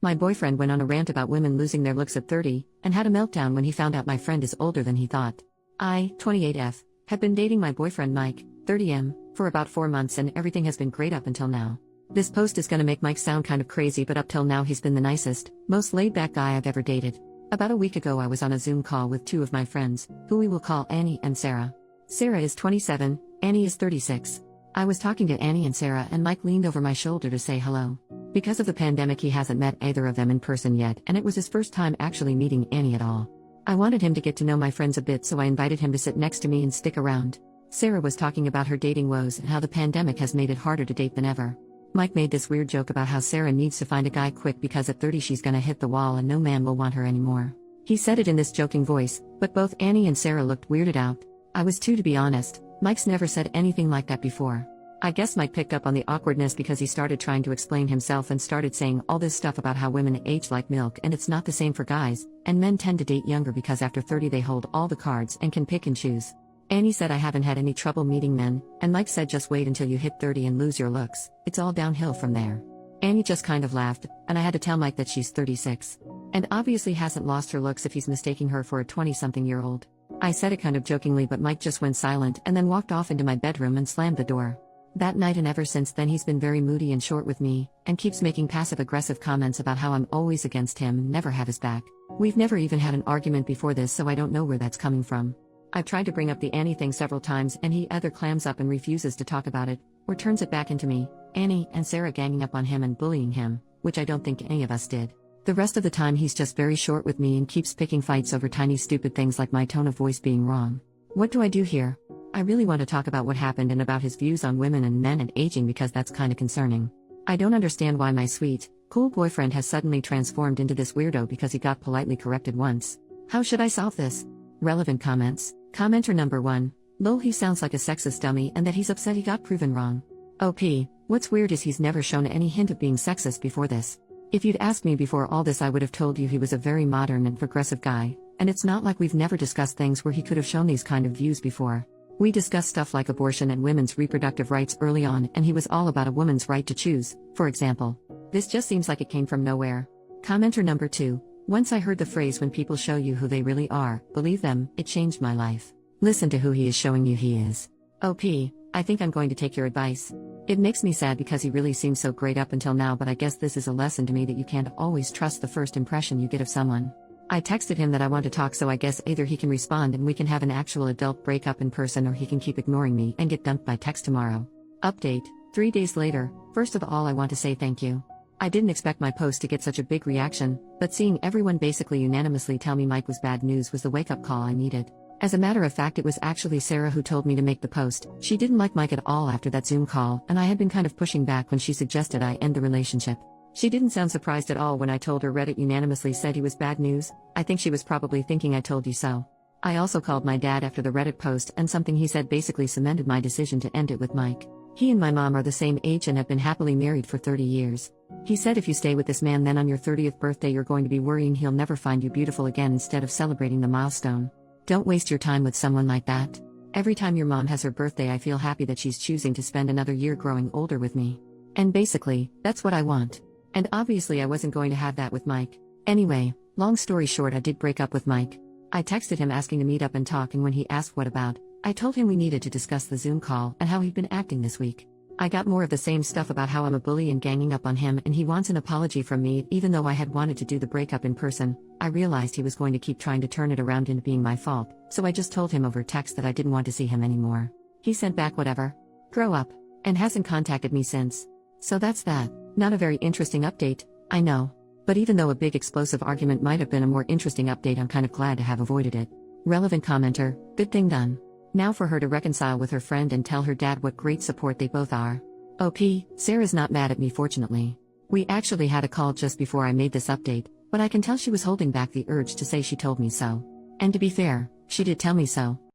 My boyfriend went on a rant about women losing their looks at 30, and had a meltdown when he found out my friend is older than he thought. I, 28F, have been dating my boyfriend Mike, 30M, for about 4 months and everything has been great up until now. This post is gonna make Mike sound kind of crazy, but up till now he's been the nicest, most laid-back guy I've ever dated. About a week ago I was on a Zoom call with 2 of my friends, who we will call Annie and Sarah. Sarah is 27, Annie is 36. I was talking to Annie and Sarah and Mike leaned over my shoulder to say hello. Because of the pandemic he hasn't met either of them in person yet, and it was his first time actually meeting Annie at all. I wanted him to get to know my friends a bit, so I invited him to sit next to me and stick around. Sarah was talking about her dating woes and how the pandemic has made it harder to date than ever. Mike made this weird joke about how Sarah needs to find a guy quick because at 30 she's gonna hit the wall and no man will want her anymore. He said it in this joking voice, but both Annie and Sarah looked weirded out. I was too, to be honest. Mike's never said anything like that before. I guess Mike picked up on the awkwardness because he started trying to explain himself and started saying all this stuff about how women age like milk and it's not the same for guys, and men tend to date younger because after 30 they hold all the cards and can pick and choose. Annie said I haven't had any trouble meeting men, and Mike said just wait until you hit 30 and lose your looks, it's all downhill from there. Annie just kind of laughed, and I had to tell Mike that she's 36. And obviously hasn't lost her looks if he's mistaking her for a 20-something-year-old. I said it kind of jokingly, but Mike just went silent and then walked off into my bedroom and slammed the door. That night and ever since then he's been very moody and short with me, and keeps making passive-aggressive comments about how I'm always against him, never have his back. We've never even had an argument before this, so I don't know where that's coming from. I've tried to bring up the Annie thing several times and he either clams up and refuses to talk about it, or turns it back into me, Annie, and Sarah ganging up on him and bullying him, which I don't think any of us did. The rest of the time he's just very short with me and keeps picking fights over tiny stupid things like my tone of voice being wrong. What do I do here? I really want to talk about what happened and about his views on women and men and aging because that's kinda concerning. I don't understand why my sweet, cool boyfriend has suddenly transformed into this weirdo because he got politely corrected once. How should I solve this? Relevant comments. Commenter number 1. Lol, he sounds like a sexist dummy and that he's upset he got proven wrong. OP. What's weird is he's never shown any hint of being sexist before this. If you'd asked me before all this I would have told you he was a very modern and progressive guy, and it's not like we've never discussed things where he could have shown these kind of views before. We discussed stuff like abortion and women's reproductive rights early on, and he was all about a woman's right to choose, for example. This just seems like it came from nowhere. Commenter number 2. Once I heard the phrase when people show you who they really are, believe them, it changed my life. Listen to who he is showing you he is. OP, I think I'm going to take your advice. It makes me sad because he really seemed so great up until now, but I guess this is a lesson to me that you can't always trust the first impression you get of someone. I texted him that I want to talk, so I guess either he can respond and we can have an actual adult breakup in person, or he can keep ignoring me and get dumped by text tomorrow. Update, 3 days later. First of all I want to say thank you. I didn't expect my post to get such a big reaction, but seeing everyone basically unanimously tell me Mike was bad news was the wake-up call I needed. As a matter of fact, it was actually Sarah who told me to make the post. She didn't like Mike at all after that Zoom call, and I had been kind of pushing back when she suggested I end the relationship. She didn't sound surprised at all when I told her Reddit unanimously said he was bad news. I think she was probably thinking I told you so. I also called my dad after the Reddit post, and something he said basically cemented my decision to end it with Mike. He and my mom are the same age and have been happily married for 30 years. He said if you stay with this man, then on your 30th birthday you're going to be worrying he'll never find you beautiful again instead of celebrating the milestone. Don't waste your time with someone like that. Every time your mom has her birthday I feel happy that she's choosing to spend another year growing older with me. And basically, that's what I want. And obviously I wasn't going to have that with Mike. Anyway, long story short, I did break up with Mike. I texted him asking to meet up and talk, and when he asked what about, I told him we needed to discuss the Zoom call and how he'd been acting this week. I got more of the same stuff about how I'm a bully and ganging up on him, and he wants an apology from me. Even though I had wanted to do the breakup in person, I realized he was going to keep trying to turn it around into being my fault, so I just told him over text that I didn't want to see him anymore. He sent back whatever. Grow up. And hasn't contacted me since. So that's that. Not a very interesting update, I know. But even though a big explosive argument might have been a more interesting update, I'm kind of glad to have avoided it. Relevant commenter, good thing done. Now for her to reconcile with her friend and tell her dad what great support they both are. OP, Sarah's not mad at me fortunately. We actually had a call just before I made this update, but I can tell she was holding back the urge to say she told me so. And to be fair, she did tell me so.